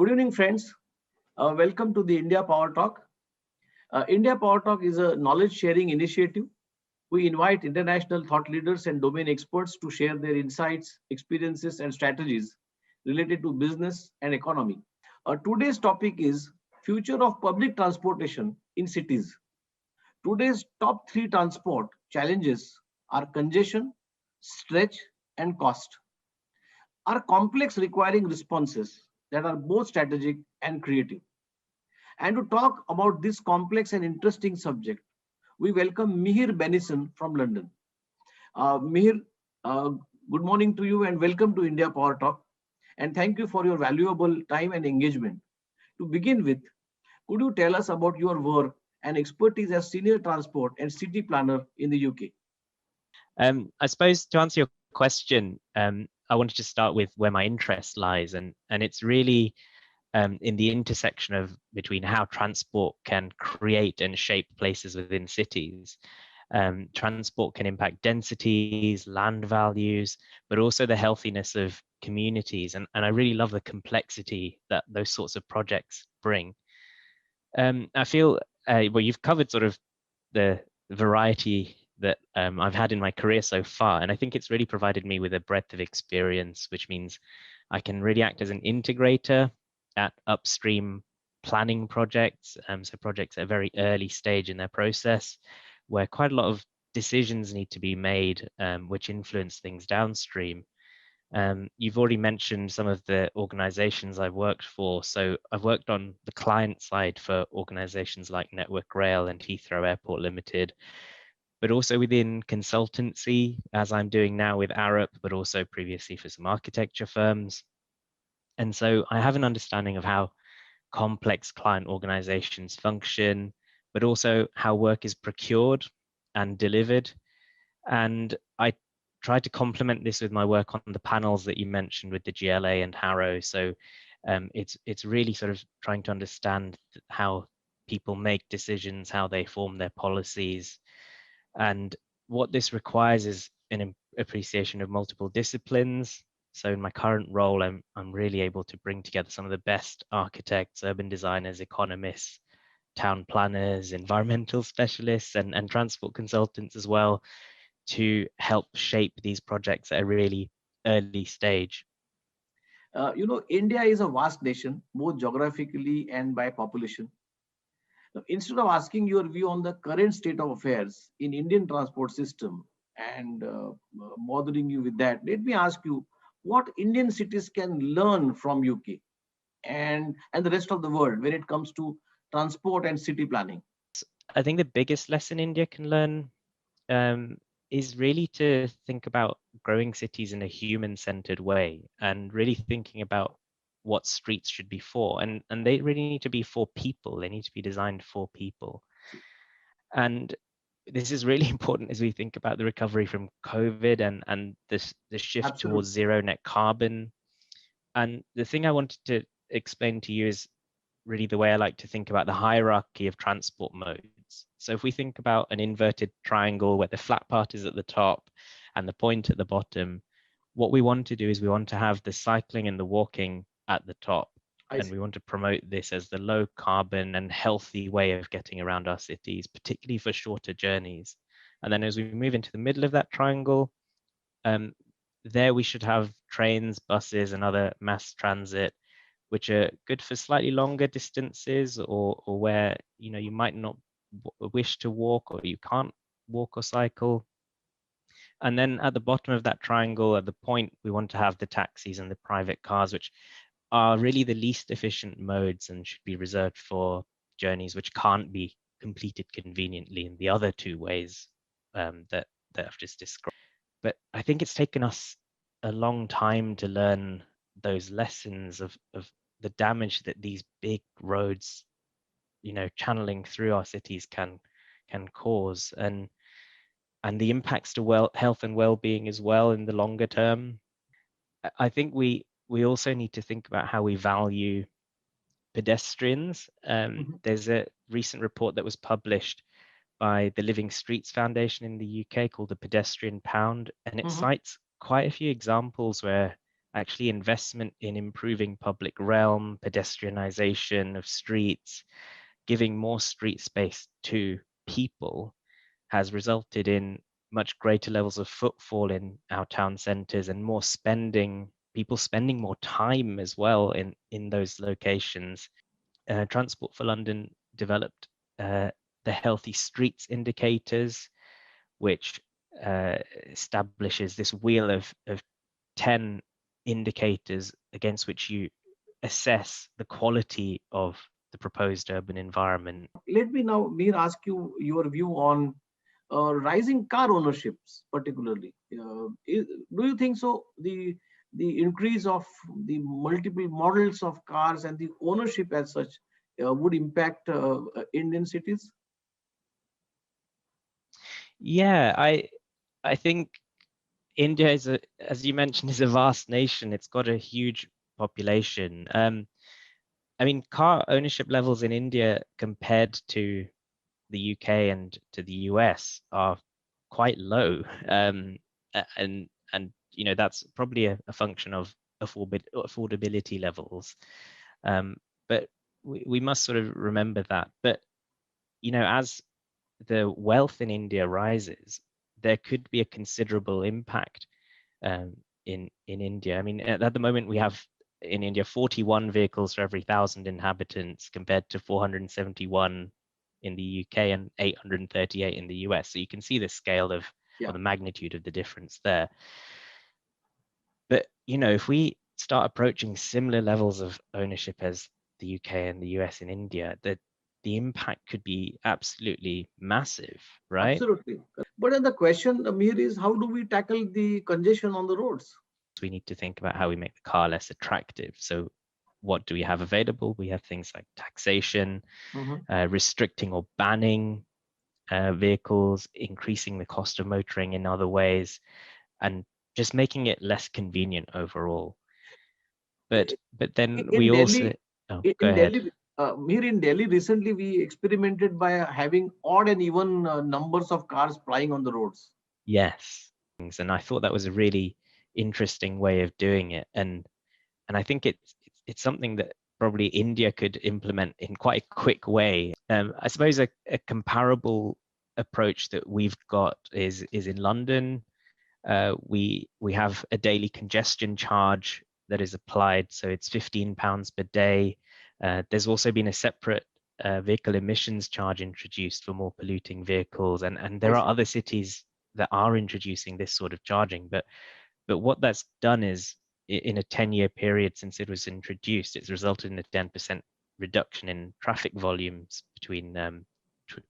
Good evening, friends. Welcome to the India Power Talk. India Power Talk is a knowledge sharing initiative. We invite international thought leaders and domain experts to share their insights, experiences, and strategies related to business and economy. Today's topic is future of public transportation in cities. Today's top three transport challenges are congestion, stretch, and cost. Are complex, requiring responses that are both strategic and creative. And to talk about this complex and interesting subject, we welcome Mihir Benison from London. Mihir, uh, good morning to you and welcome to India Power Talk. And thank you for your valuable time and engagement. To begin with, could you tell us about your work and expertise as senior transport and city planner in the UK? I suppose to answer your question, I wanted to start with where my interest lies, and it's really in the intersection of between how transport can create and shape places within cities. Transport can impact densities, land values, but also the healthiness of communities, and I really love the complexity that those sorts of projects bring. I feel well, you've covered sort of the variety that I've had in my career so far. And I think it's really provided me with a breadth of experience, which means I can really act as an integrator at upstream planning projects. So projects at a very early stage in their process, where quite a lot of decisions need to be made, which influence things downstream. You've already mentioned some of the organizations I've worked for. So I've worked on the client side for organizations like Network Rail and Heathrow Airport Limited, but also within consultancy, as I'm doing now with Arup, but also previously for some architecture firms. And so I have an understanding of how complex client organizations function, but also how work is procured and delivered. And I try to complement this with my work on the panels that you mentioned with the GLA and Harrow. So it's really sort of trying to understand how people make decisions, how they form their policies. And what this requires is an appreciation of multiple disciplines. So in my current role, I'm really able to bring together some of the best architects, urban designers, economists, town planners, environmental specialists, and transport consultants as well, to help shape these projects at a really early stage. India is a vast nation, both geographically and by population. Now, instead of asking your view on the current state of affairs in Indian transport system and bothering you with that, let me ask you what Indian cities can learn from UK and the rest of the world when it comes to transport and city planning. I think the biggest lesson India can learn is really to think about growing cities in a human-centered way and really thinking about what streets should be for. And they really need to be for people. They need to be designed for people. And this is really important as we think about the recovery from COVID and the shift towards Absolutely. zero net carbon. And the thing I wanted to explain to you is really the way I like to think about the hierarchy of transport modes. So if we think about an inverted triangle where the flat part is at the top and the point at the bottom, what we want to do is we want to have the cycling and the walking at the top. And we want to promote this as the low carbon and healthy way of getting around our cities, particularly for shorter journeys. And then as we move into the middle of that triangle, there we should have trains, buses, and other mass transit, which are good for slightly longer distances or where you might not wish to walk or you can't walk or cycle. And then at the bottom of that triangle, at the point, we want to have the taxis and the private cars, which are really the least efficient modes and should be reserved for journeys which can't be completed conveniently in the other two ways that I've just described. But I think it's taken us a long time to learn those lessons of the damage that these big roads, channeling through our cities can cause, and the impacts to health and well-being as well in the longer term. I think we also need to think about how we value pedestrians. There's a recent report that was published by the Living Streets Foundation in the UK called the Pedestrian Pound, and it cites quite a few examples where actually investment in improving public realm, pedestrianization of streets, giving more street space to people has resulted in much greater levels of footfall in our town centers and more spending, people spending more time as well in those locations. Transport for London developed the Healthy Streets Indicators, which establishes this wheel of 10 indicators against which you assess the quality of the proposed urban environment. Let me now, Mir, ask you your view on rising car ownerships, particularly. Do you think so? The increase of the multiple models of cars and the ownership as such would impact Indian cities? Yeah, I think India is as you mentioned, is a vast nation. It's got a huge population. I mean, car ownership levels in India compared to the UK and to the US are quite low. And that's probably a function of affordability levels. But we must sort of remember that. But as the wealth in India rises, there could be a considerable impact in India. I mean, at the moment we have in India 41 vehicles for every 1,000 inhabitants compared to 471 in the UK and 838 in the US. So you can see the scale of or the magnitude of the difference there. But if we start approaching similar levels of ownership as the UK and the US and India, the impact could be absolutely massive, right? Absolutely. But then the question, Amir, is how do we tackle the congestion on the roads? We need to think about how we make the car less attractive. So what do we have available? We have things like taxation, restricting or banning vehicles, increasing the cost of motoring in other ways, and just making it less convenient overall. But then we Delhi, also go in ahead. Delhi, here in Delhi, recently we experimented by having odd and even numbers of cars plying on the roads. Yes, and I thought that was a really interesting way of doing it, and I think it's something that probably India could implement in quite a quick way. I suppose a comparable approach that we've got is in London. We have a daily congestion charge that is applied, so it's £15 per day. There's also been a separate vehicle emissions charge introduced for more polluting vehicles, and there are other cities that are introducing this sort of charging. But what that's done is, in a 10-year period since it was introduced, it's resulted in a 10% reduction in traffic volumes between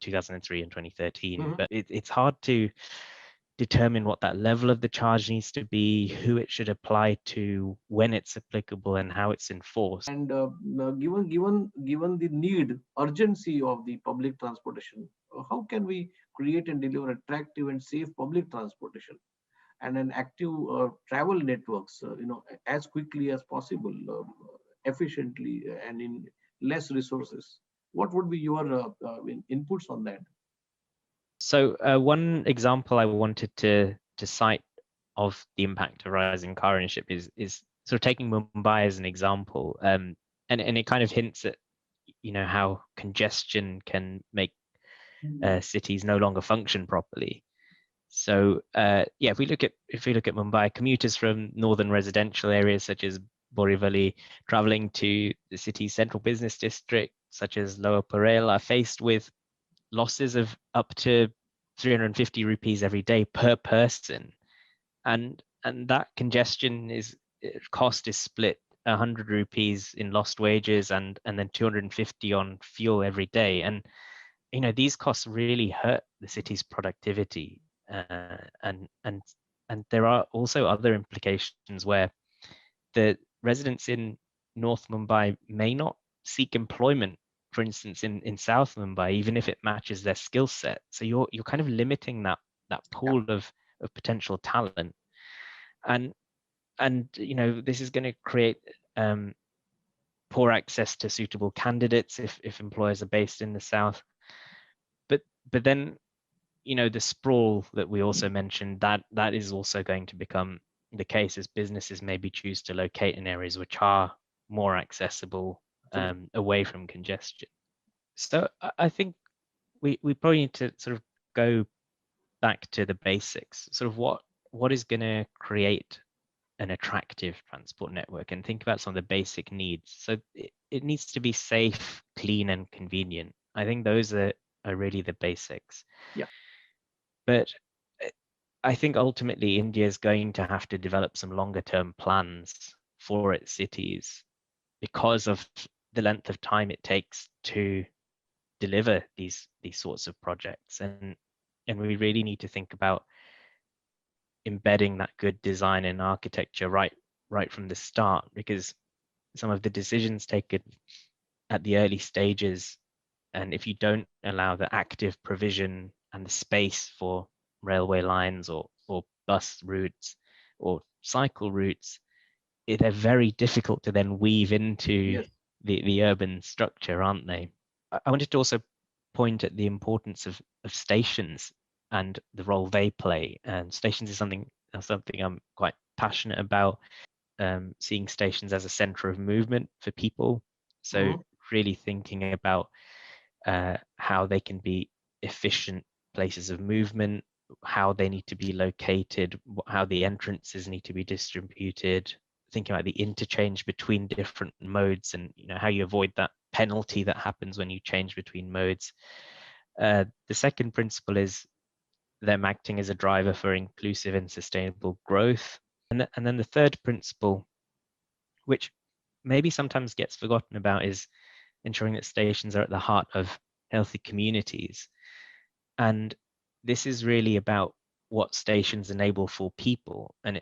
2003 and 2013. But it's hard to determine what that level of the charge needs to be, who it should apply to, when it's applicable, and how it's enforced. And given the need, urgency of the public transportation, how can we create and deliver attractive and safe public transportation and an active travel networks, as quickly as possible, efficiently, and in less resources? What would be your inputs on that? So one example I wanted to cite of the impact of rising car ownership is sort of taking Mumbai as an example, and it kind of hints at how congestion can make cities no longer function properly. So if we look at Mumbai, commuters from northern residential areas such as Borivali traveling to the city's central business district, such as Lower Parel, are faced with losses of up to 350 rupees every day per person, and that congestion cost is split 100 rupees in lost wages and then 250 on fuel every day. And these costs really hurt the city's productivity, and there are also other implications where the residents in North Mumbai may not seek employment, for instance, in South Mumbai, even if it matches their skill set. So you're kind of limiting that pool of potential talent, and this is going to create poor access to suitable candidates if employers are based in the South. But then the sprawl that we also mentioned, that is also going to become the case as businesses maybe choose to locate in areas which are more accessible, away from congestion. So I think we probably need to sort of go back to the basics, sort of what is going to create an attractive transport network, and think about some of the basic needs. So it needs to be safe, clean, and convenient. I think those are really the basics. Yeah. But I think ultimately India is going to have to develop some longer term plans for its cities because of the length of time it takes to deliver these sorts of projects. And we really need to think about embedding that good design and architecture right from the start, because some of the decisions taken at the early stages, and if you don't allow the active provision and the space for railway lines or bus routes or cycle routes, they're very difficult to then weave into Yes. the urban structure, aren't they? I wanted to also point at the importance of stations and the role they play. And stations is something I'm quite passionate about. Seeing stations as a center of movement for people. So Mhm. really thinking about how they can be efficient places of movement, how they need to be located, how the entrances need to be distributed, thinking about the interchange between different modes, and how you avoid that penalty that happens when you change between modes. The second principle is them acting as a driver for inclusive and sustainable growth. And then the third principle, which maybe sometimes gets forgotten about, is ensuring that stations are at the heart of healthy communities. And this is really about what stations enable for people, and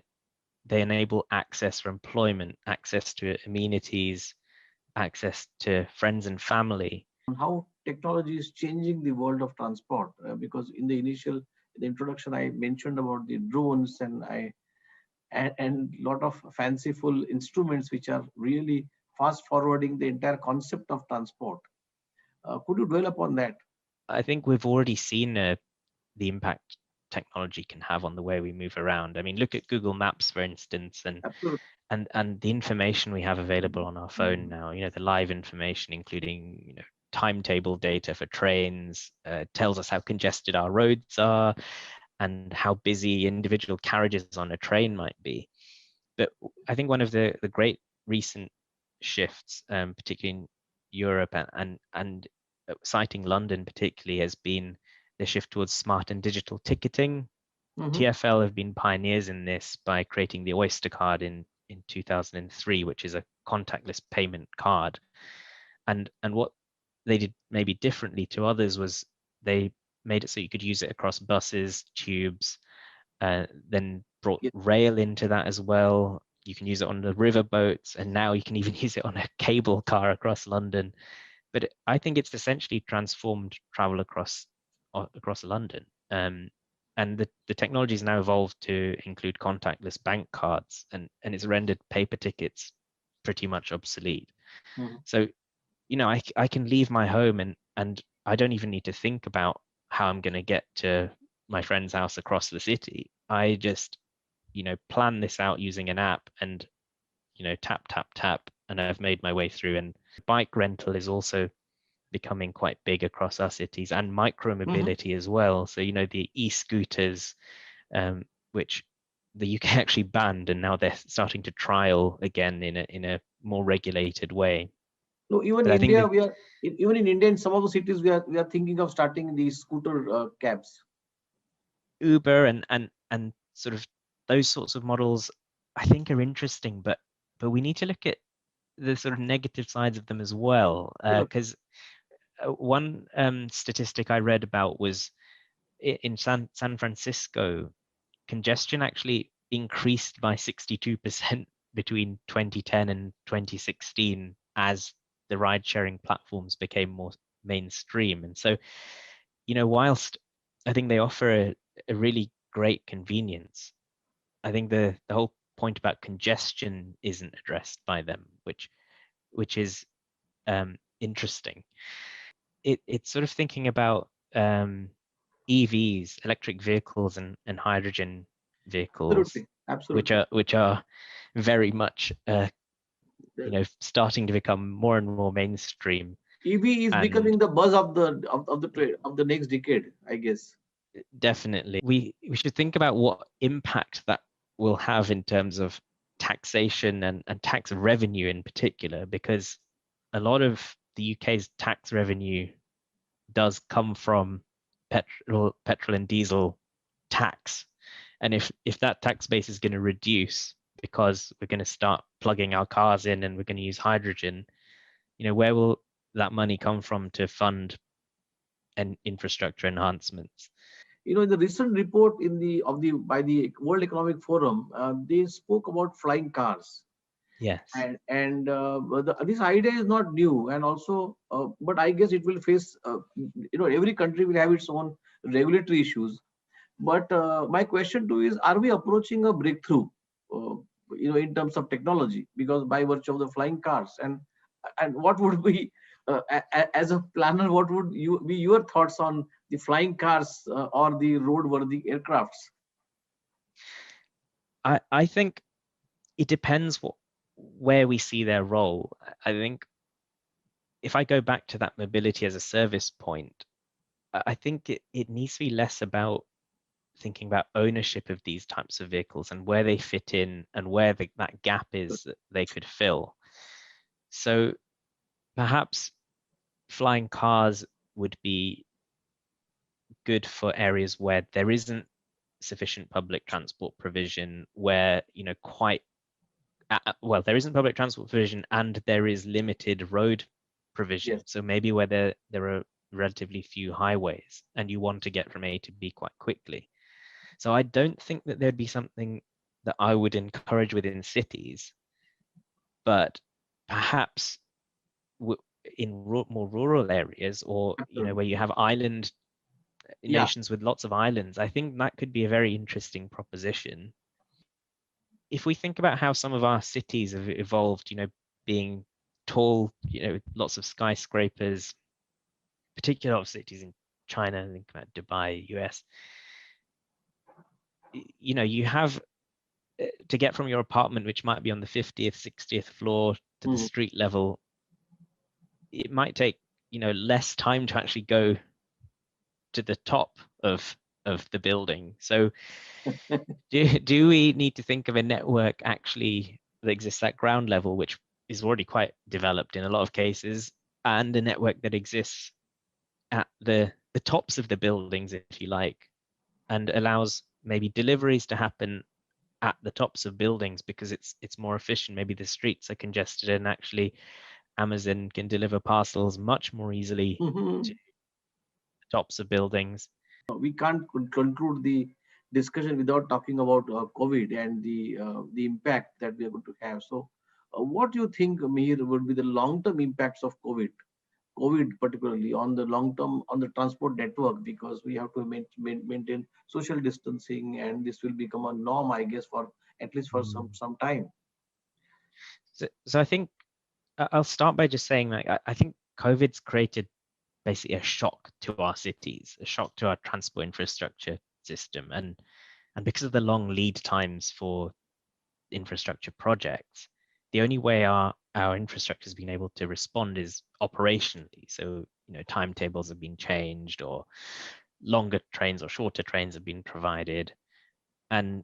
they enable access for employment, access to amenities, access to friends and family. On how technology is changing the world of transport, because in the introduction, I mentioned about the drones, and lot of fanciful instruments which are really fast forwarding the entire concept of transport. Could you dwell upon that? I think we've already seen the impact technology can have on the way we move around. I mean, look at Google Maps, for instance, and Absolutely. and the information we have available on our phone now, the live information, including, timetable data for trains, tells us how congested our roads are and how busy individual carriages on a train might be. But I think one of the great recent shifts, particularly in Europe and citing London particularly, has been the shift towards smart and digital ticketing. Hmm. TfL have been pioneers in this by creating the Oyster card in 2003, which is a contactless payment card. And what they did maybe differently to others was they made it so you could use it across buses, tubes, then brought Yes. rail into that as well. You can use it on the river boats, and now you can even use it on a cable car across London. But I think it's essentially transformed travel across London. And the technology has now evolved to include contactless bank cards, and it's rendered paper tickets pretty much obsolete. Mhm. So, I can leave my home, and I don't even need to think about how I'm going to get to my friend's house across the city. I just, plan this out using an app, and, tap, tap, tap, and I've made my way through. And bike rental is also becoming quite big across our cities, and micro Mhm. mobility as well. So, the e-scooters, which the UK actually banned, and now they're starting to trial again in a more regulated way. No, even But I think India, the we are even in India, in some of the cities, we are thinking of starting these scooter cabs. Uber and sort of those sorts of models, I think, are interesting, but we need to look at the sort of negative sides of them as well. Absolutely. Because one statistic I read about was in San Francisco, congestion actually increased by 62% between 2010 and 2016 as the ride sharing platforms became more mainstream. And so, whilst I think they offer a really great convenience, I think the whole point about congestion isn't addressed by them, which is interesting. It's sort of thinking about EVs, electric vehicles, and hydrogen. vehicles, Absolutely, absolutely. which are very much The starting to become more and more mainstream. EV is And becoming the buzz of the trade of the next decade, I guess. definitely, we should think about what impact that will have in terms of taxation and tax revenue in particular, because a lot of the UK's tax revenue does come from petrol and diesel tax. And if that tax base is going to reduce because we're going to start plugging our cars in and we're going to use hydrogen, where will that money come from to fund and infrastructure enhancements? In the recent report in the of the by the World Economic Forum, they spoke about flying cars, Yes. and this idea is not new, and also, but I guess it will face, every country will have its own regulatory issues. But my question to you is, are we approaching a breakthrough, uh, in terms of technology? Because by virtue of the flying cars, and what would be, as a planner, what would be your thoughts on the flying cars, or the roadworthy aircrafts? I think it depends where we see their role. I think if I go back to that mobility as a service point, I think it needs to be less about thinking about ownership of these types of vehicles and where they fit in and where that gap is that they could fill. So perhaps flying cars would be good for areas where there isn't sufficient public transport provision, where, quite well, there isn't public transport provision and there is limited road provision. Yes. So maybe where there are relatively few highways and you want to get from A to B quite quickly. So I don't think that there'd be something that I would encourage within cities, but perhaps in more rural areas, or Absolutely. where you have island Yeah. nations with lots of islands, I think that could be a very interesting proposition. If we think about how some of our cities have evolved, being tall, lots of skyscrapers, particular of cities in China, think about Dubai, US, you have to get from your apartment, which might be on the 50th, 60th floor, to the Mhm. street level, it might take, less time to actually go to the top of the building. So do we need to think of a network actually that exists at ground level, which is already quite developed in a lot of cases, and a network that exists at the tops of the buildings, if you like, and allows maybe deliveries to happen at the tops of buildings because it's more efficient. Maybe the streets are congested and actually Amazon can deliver parcels much more easily to Mhm. the tops of buildings. We can't conclude the discussion without talking about COVID and the impact that we are going to have. So, what do you think, Mihir, would be the long-term impacts of COVID particularly on the long term on the transport network? Because we have to maintain social distancing, and this will become a norm, I guess, for at least for Mm. some time. So I think I'll start by just saying, like, I think COVID's created basically a shock to our cities, a shock to our transport infrastructure system, and because of the long lead times for infrastructure projects, the only way our infrastructure has been able to respond is operationally. So, timetables have been changed, or longer trains or shorter trains have been provided. And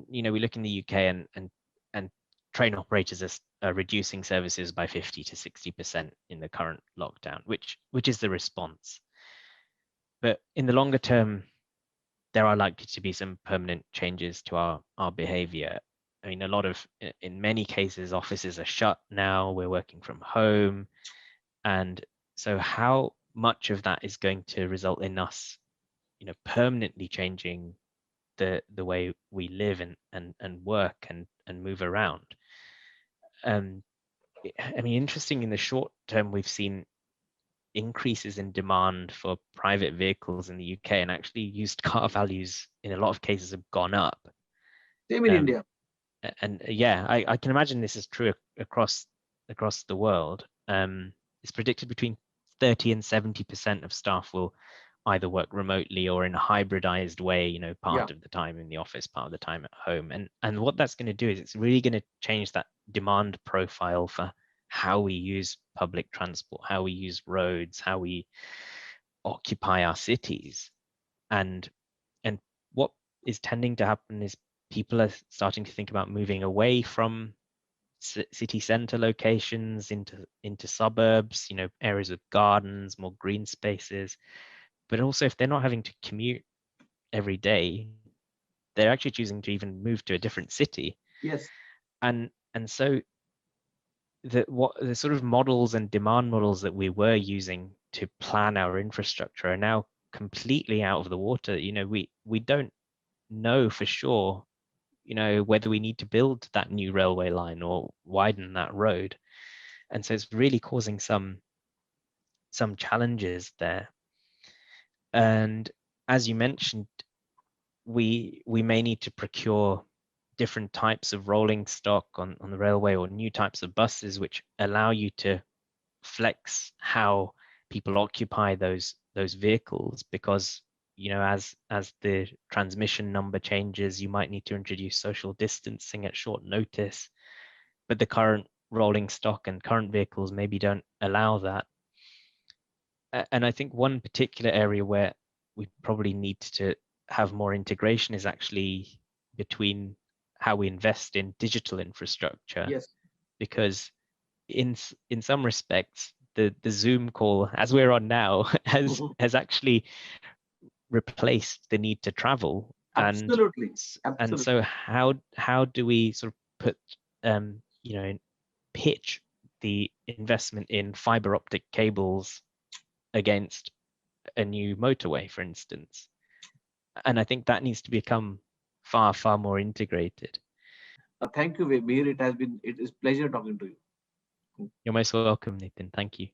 we look in the UK, and train operators are reducing services by 50 to 60% in the current lockdown, which is the response. But in the longer term, there are likely to be some permanent changes to our behavior. I mean, in many cases, offices are shut now. We're working from home, and so how much of that is going to result in us, permanently changing the way we live and work and move around? Um, I mean, interesting, in the short term, we've seen increases in demand for private vehicles in the UK, and actually used car values in a lot of cases have gone up. Same in Um, India. and yeah, I can imagine this is true across the world. It's predicted between 30 and 70% of staff will either work remotely or in a hybridized way, you know, Yeah. part of the time in the office, part of the time at home. And what that's going to do is it's really going to change that demand profile for how we use public transport, how we use roads, how we occupy our cities. And what is tending to happen is people are starting to think about moving away from city center locations into suburbs, you know, areas with gardens, more green spaces. But also, if they're not having to commute every day, they're actually choosing to even move to a different city. Yes. And so the sort of models and demand models that we were using to plan our infrastructure are now completely out of the water. You know, we don't know for sure, you know, whether we need to build that new railway line or widen that road. And so it's really causing some challenges there. And as you mentioned, we may need to procure different types of rolling stock on the railway, or new types of buses which allow you to flex how people occupy those vehicles, because you know, as the transmission number changes, you might need to introduce social distancing at short notice, but the current rolling stock and current vehicles maybe don't allow that. And I think one particular area where we probably need to have more integration is actually between how we invest in digital infrastructure, Yes. because in some respects, the Zoom call as we're on now Mhm. has actually replaced the need to travel. Absolutely. And so Absolutely. how do we sort of put you know, pitch the investment in fiber optic cables against a new motorway, for instance? And I think that needs to become far more integrated. Thank you, Mihir. It is pleasure talking to you. You're most welcome, Nathan. Thank you.